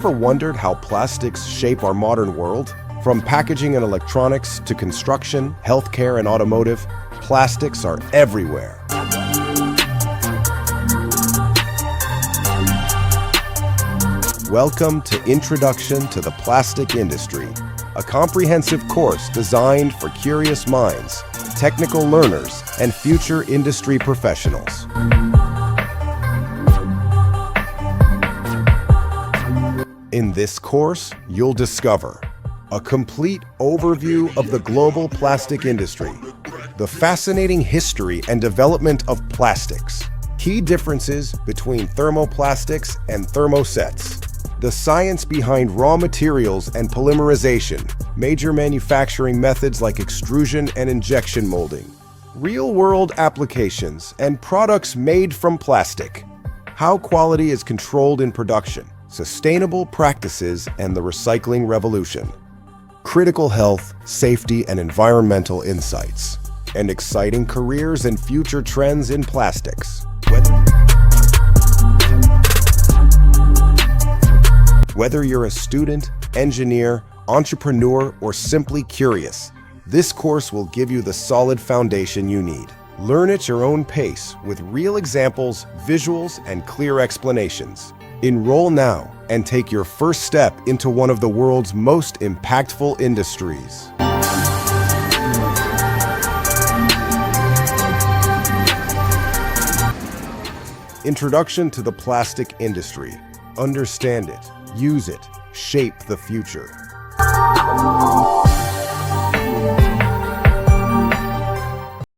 ever wondered how plastics shape our modern world? From packaging and electronics to construction, healthcare, and automotive, plastics are everywhere. Welcome to Introduction to the Plastic Industry, a comprehensive course designed for curious minds, technical learners, and future industry professionals. In this course, you'll discover a complete overview of the global plastic industry, the fascinating history and development of plastics, key differences between thermoplastics and thermosets, the science behind raw materials and polymerization, major manufacturing methods like extrusion and injection molding, real-world applications and products made from plastic, how quality is controlled in production, sustainable practices and the recycling revolution, critical health, safety, and environmental insights, and exciting careers and future trends in plastics. Whether you're a student, engineer, entrepreneur, or simply curious, this course will give you the solid foundation you need. Learn at your own pace with real examples, visuals, and clear explanations. Enroll now and take your first step into one of the world's most impactful industries. Introduction to the plastic industry. Understand it, use it, shape the future.